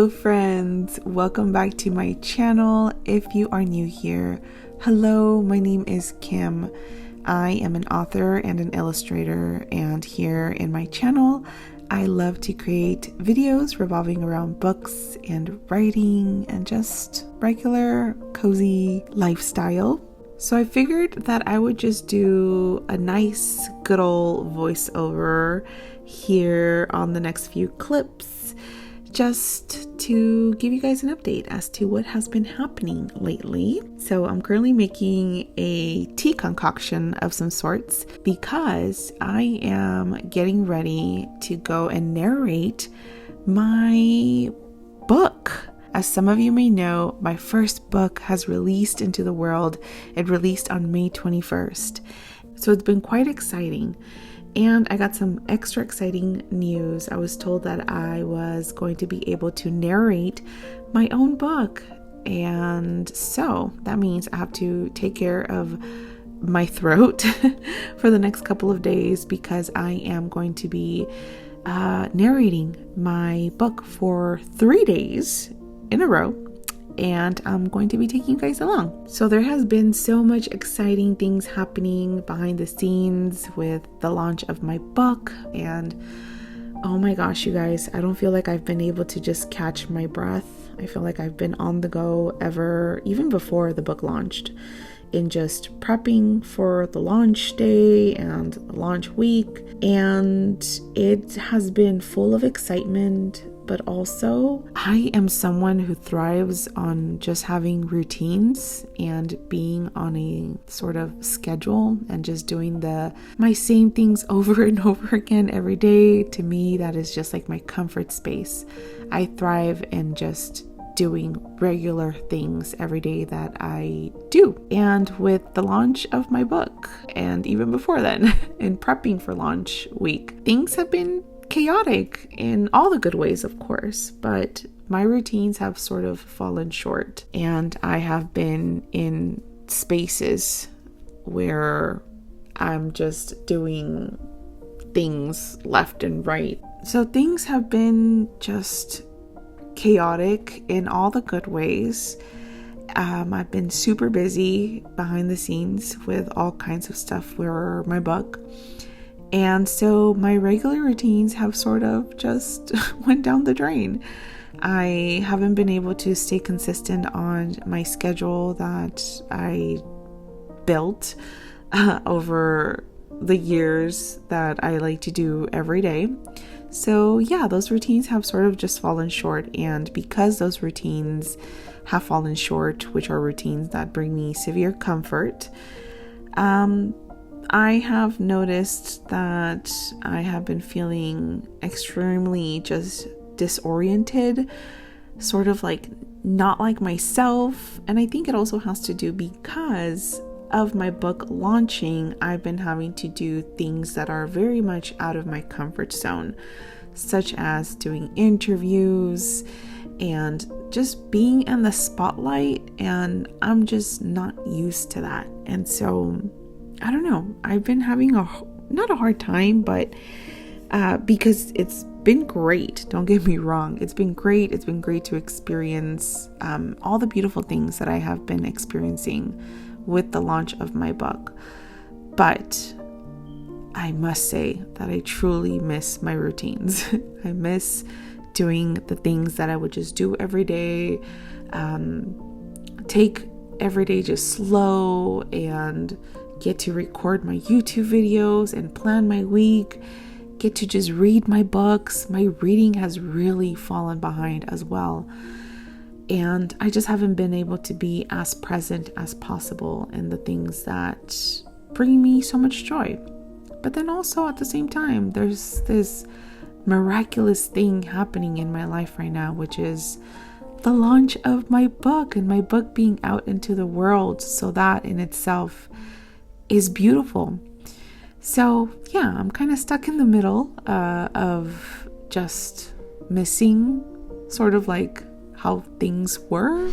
Hello friends, welcome back to my channel. If you are new here, hello, my name is Kim. I am an author and an illustrator, and here in my channel I love to create videos revolving around books and writing and just regular cozy lifestyle. So I figured that I would just do a nice good old voiceover here on the next few clips, just to give you guys an update as to what has been happening lately. So I'm currently making a tea concoction of some sorts because I am getting ready to go and narrate my book. As some of you may know, my first book has released into the world. It released on May 21st. So it's been quite exciting. And I got some extra exciting news. I was told that I was going to be able to narrate my own book. And so that means I have to take care of my throat for the next couple of days because I am going to be narrating my book for 3 days in a row. And I'm going to be taking you guys along. So there has been so much exciting things happening behind the scenes with the launch of my book. And oh my gosh, you guys, I don't feel like I've been able to just catch my breath. I feel like I've been on the go even before the book launched, in just prepping for the launch day and the launch week. And it has been full of excitement. But also, I am someone who thrives on just having routines and being on a sort of schedule and just doing my same things over and over again every day. To me, that is just like my comfort space. I thrive in just doing regular things every day that I do. And with the launch of my book, and even before then, in prepping for launch week, things have been chaotic in all the good ways, of course, but my routines have sort of fallen short, and I have been in spaces where I'm just doing things left and right. So things have been just chaotic in all the good ways. I've been super busy behind the scenes with all kinds of stuff for my book. And so my regular routines have sort of just went down the drain. I haven't been able to stay consistent on my schedule that I built over the years that I like to do every day. So yeah, those routines have sort of just fallen short. And because those routines have fallen short, which are routines that bring me severe comfort, I have noticed that I have been feeling extremely just disoriented, sort of like not like myself. And I think it also has to do because of my book launching. I've been having to do things that are very much out of my comfort zone, such as doing interviews and just being in the spotlight. And I'm just not used to that. And so I don't know, I've been having not a hard time, but because it's been great. Don't get me wrong. It's been great. It's been great to experience all the beautiful things that I have been experiencing with the launch of my book. But I must say that I truly miss my routines. I miss doing the things that I would just do every day, take every day just slow, and get to record my YouTube videos and plan my week, get to just read my books. My reading has really fallen behind as well. And I just haven't been able to be as present as possible in the things that bring me so much joy. But then also at the same time, there's this miraculous thing happening in my life right now, which is the launch of my book and my book being out into the world. So that in itself is beautiful. So yeah, I'm kind of stuck in the middle of just missing sort of like how things were,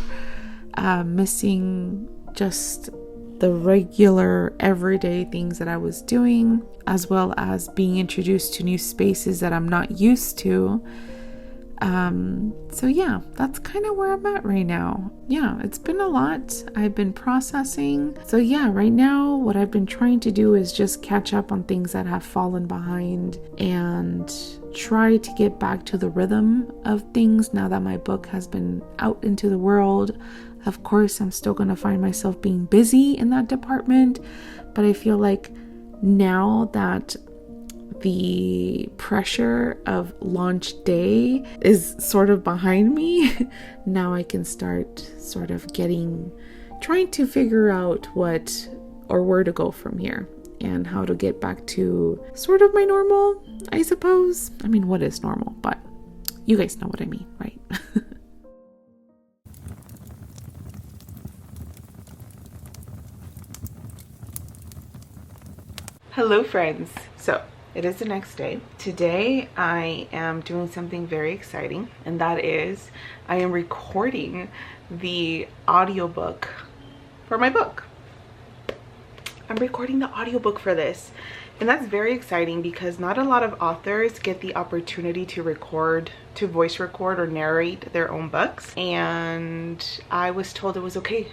missing just the regular everyday things that I was doing, as well as being introduced to new spaces that I'm not used to. So yeah, that's kind of where I'm at right now. Yeah, it's been a lot. I've been processing. So yeah, right now what I've been trying to do is just catch up on things that have fallen behind and try to get back to the rhythm of things now that my book has been out into the world. Of course, I'm still going to find myself being busy in that department, but I feel like now that the pressure of launch day is sort of behind me, now I can start sort of trying to figure out what or where to go from here and how to get back to sort of my normal, I suppose. I mean, what is normal? But you guys know what I mean, right? Hello, friends. So it is the next day. Today I am doing something very exciting, and that is I am recording the audiobook for my book. I'm recording the audiobook for this, and that's very exciting because not a lot of authors get the opportunity to voice record or narrate their own books, and I was told it was okay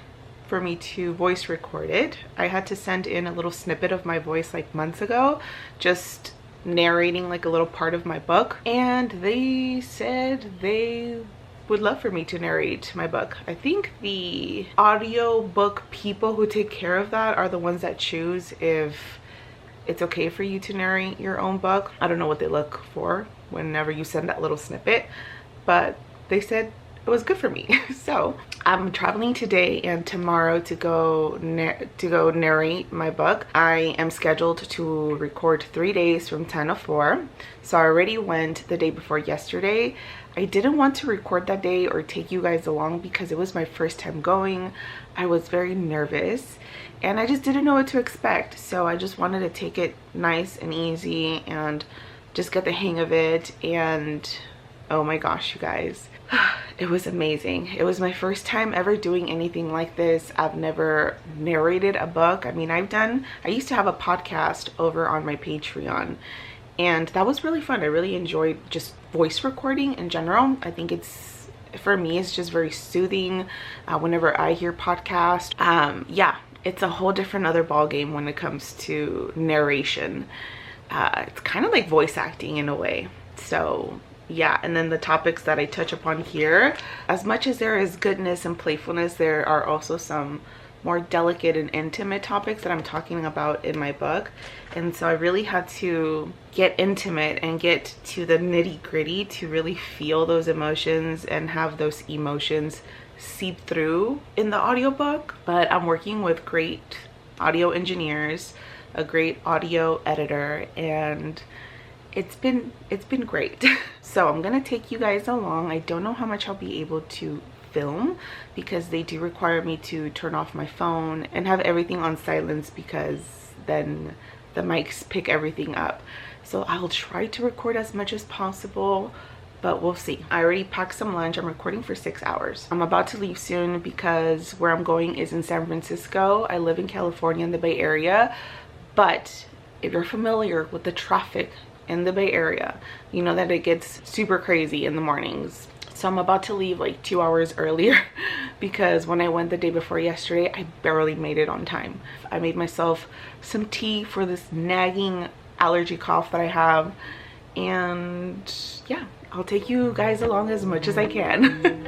for me to voice record it. I had to send in a little snippet of my voice like months ago, just narrating like a little part of my book, and they said they would love for me to narrate my book. I think the audiobook people who take care of that are the ones that choose if it's okay for you to narrate your own book. I don't know what they look for whenever you send that little snippet, but they said it was good for me. So I'm traveling today and tomorrow to go narrate my book. I am scheduled to record 3 days from 10 to 4. So I already went the day before yesterday. I didn't want to record that day or take you guys along because it was my first time going. I was very nervous and I just didn't know what to expect. So I just wanted to take it nice and easy and just get the hang of it. And oh my gosh, you guys, it was amazing. It was my first time ever doing anything like this. I've never narrated a book. I mean, I used to have a podcast over on my Patreon, and that was really fun. I really enjoyed just voice recording in general. I think for me, it's just very soothing whenever I hear podcast. Yeah, it's a whole different other ball game when it comes to narration. It's kind of like voice acting in a way. So yeah, and then the topics that I touch upon here, as much as there is goodness and playfulness, there are also some more delicate and intimate topics that I'm talking about in my book. And so I really had to get intimate and get to the nitty-gritty to really feel those emotions and have those emotions seep through in the audiobook. But I'm working with great audio engineers, a great audio editor, and it's been great. So I'm gonna take you guys along. I don't know how much I'll be able to film because they do require me to turn off my phone and have everything on silence because then the mics pick everything up. So I'll try to record as much as possible, but we'll see. I already packed some lunch. I'm recording for 6 hours. I'm about to leave soon because where I'm going is in San Francisco. I live in California in the Bay Area, but if you're familiar with the traffic in the Bay Area, you know that it gets super crazy in the mornings. So I'm about to leave like 2 hours earlier because when I went the day before yesterday, I barely made it on time. I made myself some tea for this nagging allergy cough that I have, and yeah, I'll take you guys along as much as I can.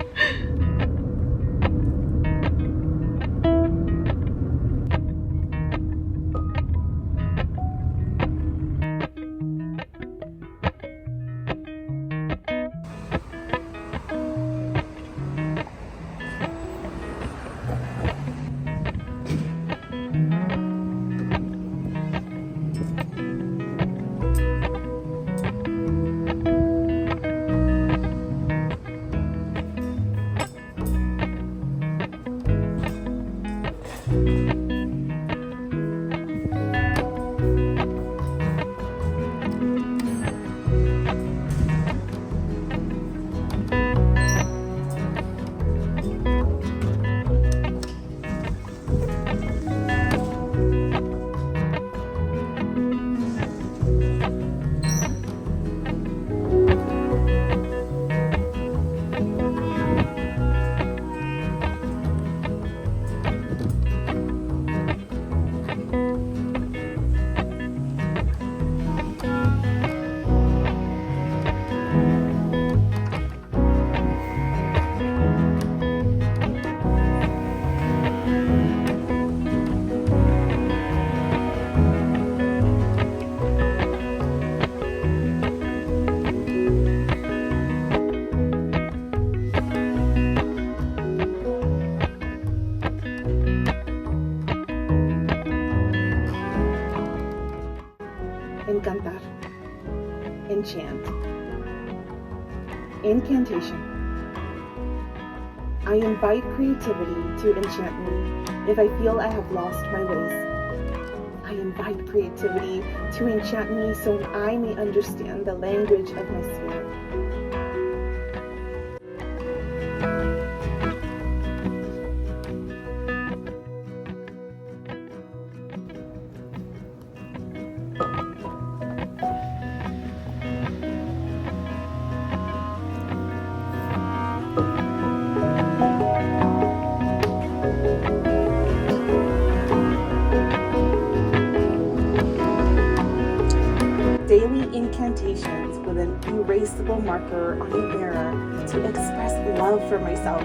encantar, enchant, incantation. I invite creativity to enchant me if I feel I have lost my ways. I invite creativity to enchant me so I may understand the language of my spirit. Daily incantations with an erasable marker on a mirror to express love for myself.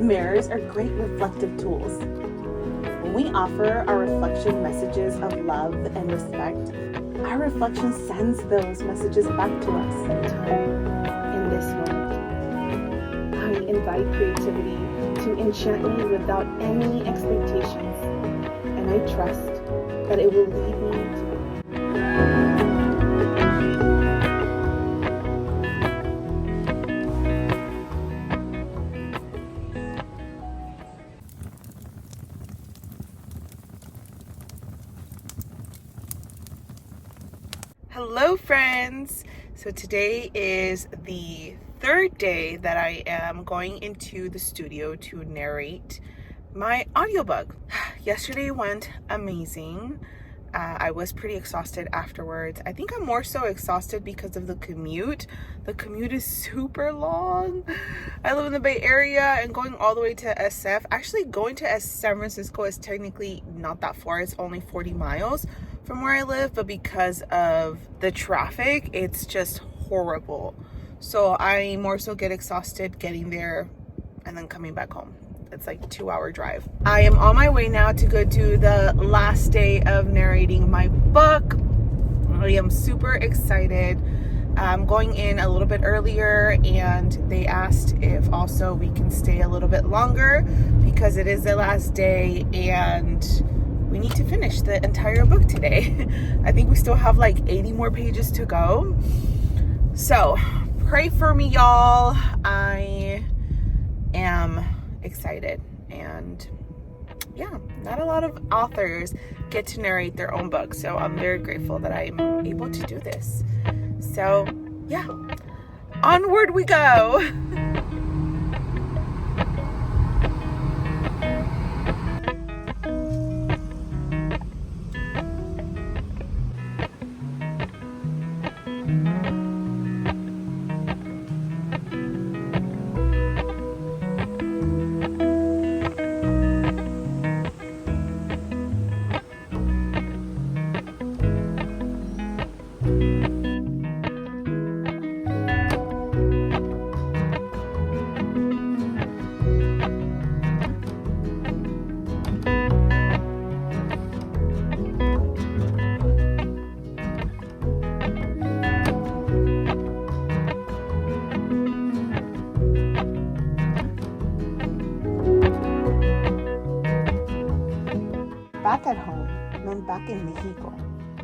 Mirrors are great reflective tools. When we offer our reflection messages of love and respect, our reflection sends those messages back to us in this moment. I invite creativity to enchant me without any expectations, and I trust that it will lead me to Hello friends! So today is the third day that I am going into the studio to narrate my audiobook. Yesterday went amazing. I was pretty exhausted afterwards. I think I'm more so exhausted because of the commute. The commute is super long. I live in the Bay Area and going all the way to SF. Actually, going to San Francisco is technically not that far. It's only 40 miles from where I live, but because of the traffic, it's just horrible. So I more so get exhausted getting there and then coming back home. It's like a 2-hour drive. I am on my way now to go to the last day of narrating my book. I am super excited. I'm going in a little bit earlier, and they asked if also we can stay a little bit longer because it is the last day and we need to finish the entire book today. I think we still have like 80 more pages to go. So pray for me, y'all. I am excited, and yeah, not a lot of authors get to narrate their own books, so I'm very grateful that I'm able to do this. So yeah, onward we go. Back at home meant back in Mexico,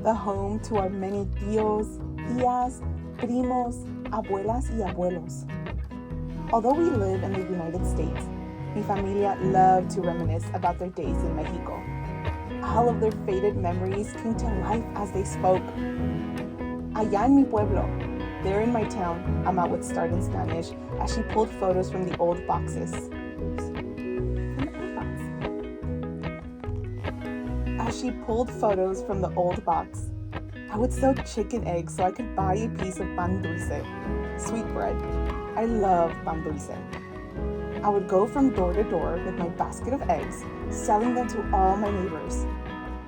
the home to our many tíos, tías, primos, abuelas y abuelos. Although we live in the United States, mi familia loved to reminisce about their days in Mexico. All of their faded memories came to life as they spoke. Allá en mi pueblo, there in my town, Ama would start in Spanish as she pulled photos from the old boxes. As she pulled photos from the old box, I would sew chicken eggs so I could buy a piece of pan dulce, sweet bread. I love pan dulce. I would go from door to door with my basket of eggs, selling them to all my neighbors.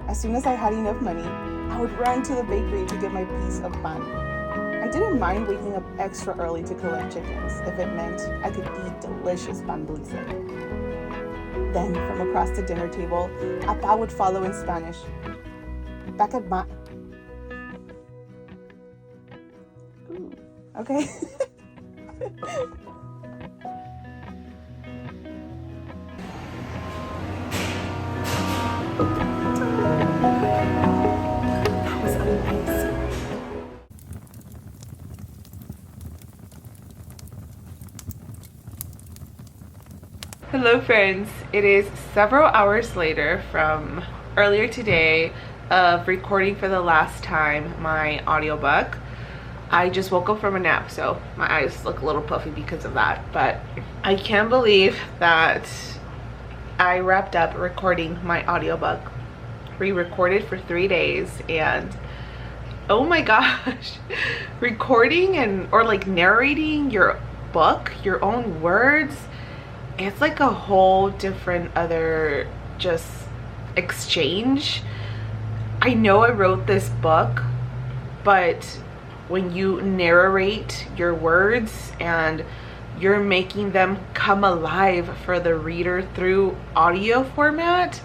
As soon as I had enough money, I would run to the bakery to get my piece of pan. I didn't mind waking up extra early to collect chickens if it meant I could eat delicious pan dulce. Then, from across the dinner table, Appa would follow in Spanish. Back at my... Ooh, okay. That was amazing. Hello friends, it is several hours later from earlier today of recording for the last time my audiobook. I just woke up from a nap, so my eyes look a little puffy because of that, but I can't believe that I wrapped up recording my audiobook. Re-recorded for 3 days, and oh my gosh, recording or like narrating your book, your own words, it's like a whole different other just exchange. I know I wrote this book, but when you narrate your words and you're making them come alive for the reader through audio format,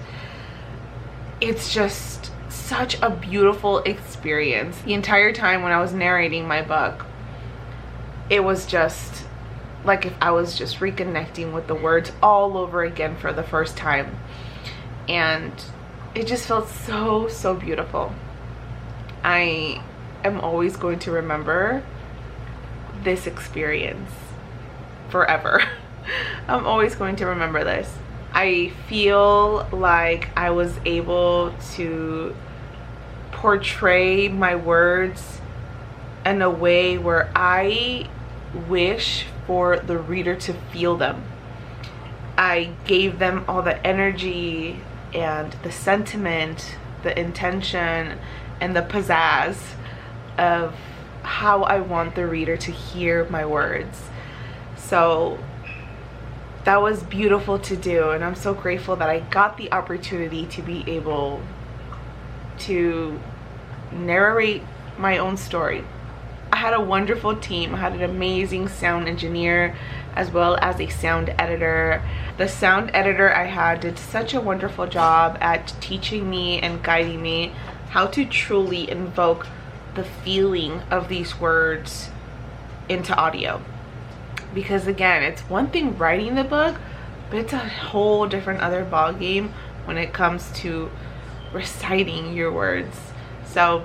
it's just such a beautiful experience. The entire time when I was narrating my book, it was just like if I was just reconnecting with the words all over again for the first time, and it just felt so beautiful. I am always going to remember this experience forever. I'm always going to remember this. I feel like I was able to portray my words in a way where I wish for the reader to feel them. I gave them all the energy and the sentiment, the intention, and the pizzazz of how I want the reader to hear my words. So that was beautiful to do, and I'm so grateful that I got the opportunity to be able to narrate my own story. I had a wonderful team. I had an amazing sound engineer as well as a sound editor. The sound editor I had did such a wonderful job at teaching me and guiding me how to truly invoke the feeling of these words into audio. Because again, it's one thing writing the book, but it's a whole different other ball game when it comes to reciting your words. So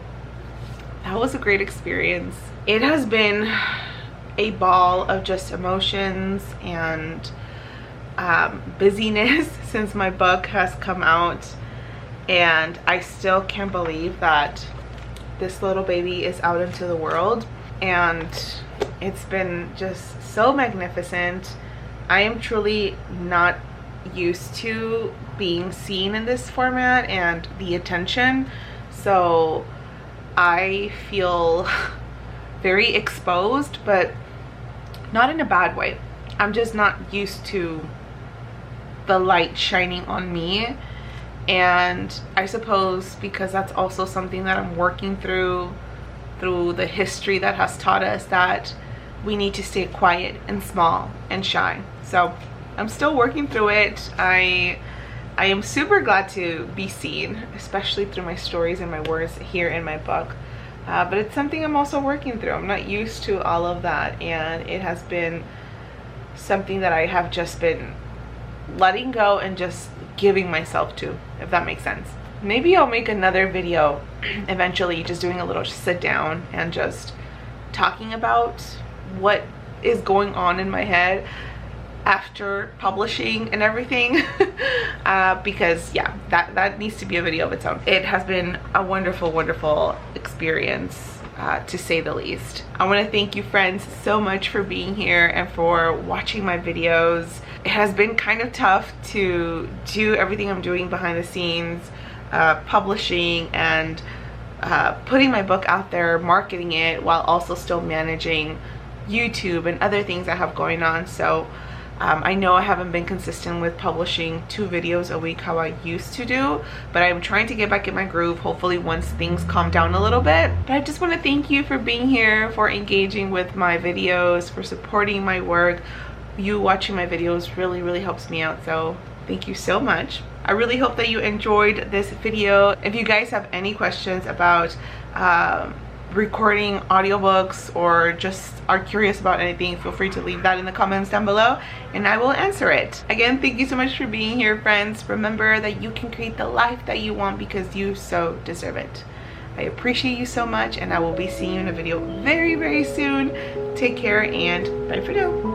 that was a great experience. It has been a ball of just emotions and busyness since my book has come out, and I still can't believe that this little baby is out into the world, and it's been just so magnificent. I am truly not used to being seen in this format and the attention, so I feel very exposed, but not in a bad way. I'm just not used to the light shining on me, and I suppose because that's also something that I'm working through the history that has taught us that we need to stay quiet and small and shy. So I'm still working through it. I am super glad to be seen, especially through my stories and my words here in my book. But it's something I'm also working through. I'm not used to all of that, and it has been something that I have just been letting go and just giving myself to, if that makes sense. Maybe I'll make another video eventually, just doing a little sit down and just talking about what is going on in my head after publishing and everything. Because yeah, that needs to be a video of its own. It has been a wonderful experience, to say the least. I want to thank you friends so much for being here and for watching my videos. It has been kind of tough to do everything I'm doing behind the scenes, publishing and putting my book out there, marketing it, while also still managing YouTube and other things I have going on. So I know I haven't been consistent with publishing 2 videos a week how I used to do, but I'm trying to get back in my groove, hopefully once things calm down a little bit. But I just want to thank you for being here, for engaging with my videos, for supporting my work. You watching my videos really helps me out, so thank you so much. I really hope that you enjoyed this video. If you guys have any questions about recording audiobooks or just are curious about anything, feel free to leave that in the comments down below and I will answer it. Again, thank you so much for being here, friends. Remember that you can create the life that you want because you so deserve it. I appreciate you so much, and I will be seeing you in a video very soon. Take care and bye for now.